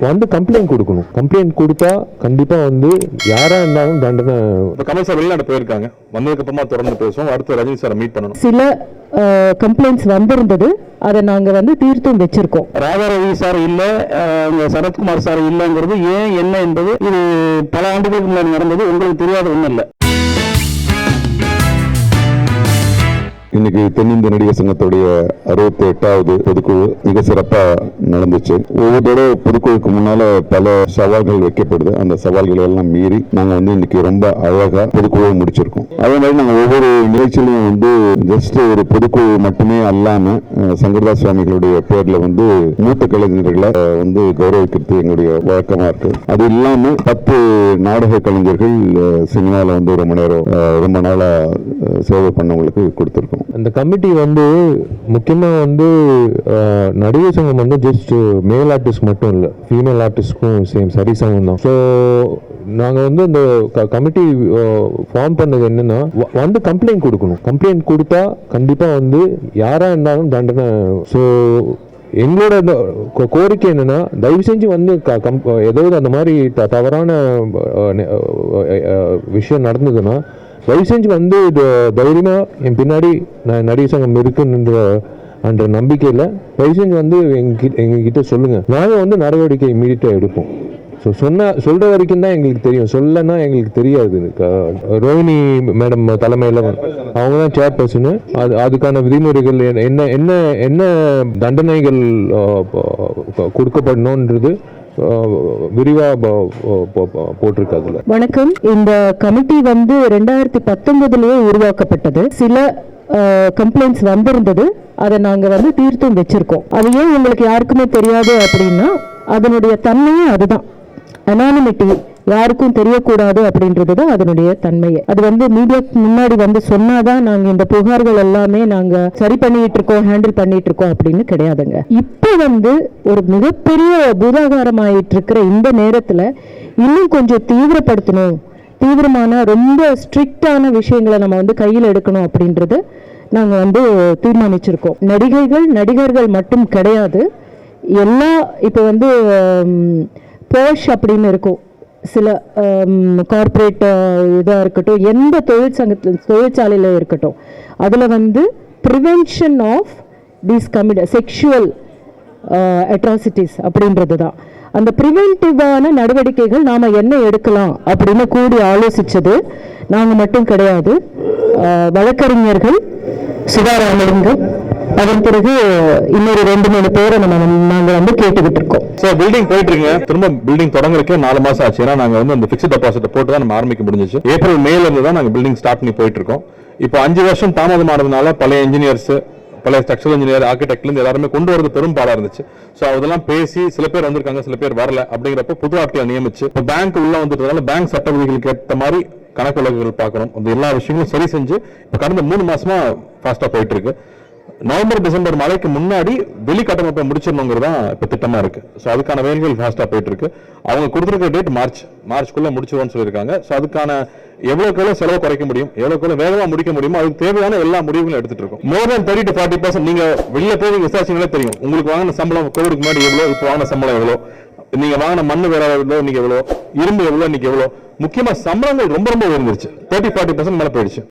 வந்து கம்ப்ளைண்ட் கொடுக்கணும். கம்ப்ளைண்ட் கொடுத்தா கண்டிப்பா வந்து யாரா இருந்தாலும் தண்டனை. கமல் சார் வெளிநாடு போயிருக்காங்க, வந்ததுக்கு அப்புறமா தொடர்ந்து பேசுவோம். அடுத்து ரஜினி சார் மீட் பண்ணணும். சில கம்ப்ளைண்ட்ஸ் வந்திருந்தது, அதை நாங்க வந்து தீர்த்தும் வச்சிருக்கோம். ராதாரவி சார் இல்ல, சரத்குமார் சார் இல்லைங்கிறது ஏன் என்ன என்பது இது பல ஆண்டுகளுக்கு முன்னாடி நடந்தது, உங்களுக்கு தெரியாத ஒன்றும் இல்லை. இன்னைக்கு தென்னிந்திய நடிகர் சங்கத்துடைய 68வது பொதுக்குழு மிக சிறப்பா நடந்துச்சு. ஒவ்வொரு பொதுக்குழுக்கு முன்னால பல சவால்கள் வைக்கப்படுது. அந்த சவால்களை எல்லாம் மீறி நாங்க இன்னைக்கு ரொம்ப அழகா பொதுக்குழுவை முடிச்சிருக்கோம். அதே மாதிரி நாங்க ஒவ்வொரு நிகழ்ச்சியிலும் ஜஸ்ட் ஒரு பொதுக்குழு மட்டுமே அல்லாம சங்கரதாஸ் சுவாமிகளுடைய பேர்ல மூத்த கலைஞர்களை கௌரவிக்கிறது எங்களுடைய வழக்கமா இருக்கு. அது இல்லாம 10 நாடக கலைஞர்கள் சினிமால ரொம்ப நாளா சேவை பண்ணவங்களுக்கு கொடுத்திருக்கோம். அந்த கமிட்டி முக்கியமா நடிகர் சங்கம் ஜஸ்ட் மேல் ஆர்டிஸ்ட் மட்டும் இல்லை, ஃபீமேல் ஆர்டிஸ்ட்க்கும் சேம் சரி சங்கம் தான். ஸோ நாங்கள் இந்த கமிட்டி ஃபார்ம் பண்ணது என்னன்னா, கம்ப்ளைண்ட் கொடுக்கணும். கம்ப்ளைண்ட் கொடுத்தா கண்டிப்பா யாரா இருந்தாலும் தண்டனை. ஸோ எங்களோட கோரிக்கை என்னன்னா, தயவு செஞ்சு ஏதாவது அந்த மாதிரி தவறான விஷயம் நடந்ததுன்னா தயவு செஞ்சு தைரியமா என் பின்னாடி நடிகர் சங்கம் இருக்குன்ற நம்பிக்கையில் தயவு செஞ்சு எங்ககிட்ட சொல்லுங்க. நாங்கள் நடவடிக்கை இமீடியட்டா எடுப்போம். ஸோ சொல்ற வரைக்கும் தான் எங்களுக்கு தெரியும், சொல்லனா எங்களுக்கு தெரியாது. ரோஹிணி மேடம் தலைமையில் அவங்க தான் சேர்பர்சனு. அதுக்கான விதிமுறைகள் என்ன என்ன என்ன தண்டனைகள் கொடுக்கப்படணுன்றது விரிவா போட்டிருக்காதுல. வணக்கம். இந்த கமிட்டி 2019 உருவாக்கப்பட்டது. சில கம்ப்ளைண்ட்ஸ் வந்திருந்தது, அதை நாங்க தீர்த்தும் வச்சிருக்கோம். அது ஏன் உங்களுக்கு யாருக்குமே தெரியாது அப்படின்னா, அதனுடைய தன்மையே அதுதான். அனானிமிட்டி, யாருக்கும் தெரியக்கூடாது அப்படின்றதுதான் அதனுடைய தன்மையை. அது மீடியாக்கு முன்னாடி சொன்னாதான் நாங்க இந்த புகார்கள் எல்லாமே நாங்க சரி பண்ணிட்டு இருக்கோம், ஹேண்டில் பண்ணிட்டு இருக்கோம் அப்படின்னு கிடையாதுங்க. இப்ப ஒரு மிகப்பெரிய பூதாகாரமாயிட்டு இருக்கிற இந்த நேரத்துல இன்னும் கொஞ்சம் தீவிரப்படுத்தணும், தீவிரமான ரொம்ப ஸ்ட்ரிக்டான விஷயங்களை நம்ம கையில் எடுக்கணும் அப்படின்றது நாங்க தீர்மானிச்சிருக்கோம். நடிகர்கள் மட்டும் கிடையாது, எல்லா இப்ப போஷ் அப்படின்னு இருக்கும், சில கார்பரேட் இதாக இருக்கட்டும், எந்த தொழிற்சாலையில் இருக்கட்டும், அதில் prevention of these sexual atrocities அப்படின்றது தான். அந்த ப்ரிவென்டிவான நடவடிக்கைகள் நாம் என்ன எடுக்கலாம் அப்படின்னு கூடி ஆலோசித்தது நாங்கள் மட்டும் கிடையாது. வழக்கறிஞர்கள் சுதாராமலிங்கம், அதன் பிறகு இன்னொரு 2-3 பேரை நாங்கள் கேட்டுக்கிட்டு இருக்கோம். ஸோ பில்டிங் போயிட்டு இருக்கீங்க, திரும்ப பில்டிங் தொடங்குறதுக்கு 4 மாசம் ஆச்சு. ஏன்னா நாங்கள் அந்த ஃபிக்ஸ்ட் டெபாசிட் போட்டு தான் நம்ம ஆரம்பிக்க முடிஞ்சிச்சு. ஏப்ரல் மேல இருந்து தான் நாங்கள் பில்டிங் ஸ்டார்ட் பண்ணி போயிட்டு இருக்கோம். இப்போ 5 வருஷம் தாமதமானதுனால பழைய இன்ஜினியர்ஸ், பழைய ஸ்ட்ரக்சரல் இன்ஜினியர், ஆர்கிடெக்ட்லேருந்து எல்லாருமே கொண்டு வரது பெரும்பாலாக இருந்துச்சு. ஸோ அதெல்லாம் பேசி சில பேர் வந்திருக்காங்க, சில பேர் வரல. அப்படிங்கிறப்ப புது ஆட்களை நியமிச்சு இப்போ பேங்க் உள்ள வந்துட்டதுனால பேங்க் சட்ட விதிகளுக்கு ஏற்ற மாதிரி கணக்கு வழக்குகள் பார்க்கணும். அந்த எல்லா விஷயங்களும் சரி செஞ்சு இப்போ கடந்த 3 மாசமா ஃபாஸ்டா போயிட்டு இருக்கு. நவம்பர் டிசம்பர் மழைக்கு முன்னாடி வெளி கட்டமைப்பை முடிச்சிடணுங்கிறது தான் இப்போ திட்டமா இருக்கு. ஸோ அதுக்கான வேலைகள் ஃபாஸ்டா போயிட்டு இருக்கு. அவங்க கொடுத்துருக்க டேட் மார்ச்க்குள்ள முடிச்சிடுவோம்னு சொல்லியிருக்காங்க. ஸோ அதுக்கான எவ்வளவு செலவு குறைக்க முடியும், எவ்வளவு வேகமா முடிக்க முடியுமோ அதுக்கு தேவையான எல்லா முடிவுகளும் எடுத்துட்டு இருக்கோம். மோர் தேன் 30 to 40% நீங்க வெளியில போய் விசாரிச்சீங்களே தெரியும். உங்களுக்கு வாங்கின சம்பளம் கோவிடுக்கு முன்னாடி எவ்வளவு, இப்போ வாங்கின சம்பளம் எவ்வளவு, நீங்க வாங்கின மண்ணு வேற எவ்வளவு, நீங்க எவ்வளவு, இரும்பு எவ்வளவு, இன்னைக்கு எவ்வளவு. முக்கியமா சம்பளங்கள் ரொம்ப உயர்ந்துருச்சு, 30-40% மேல போயிடுச்சு.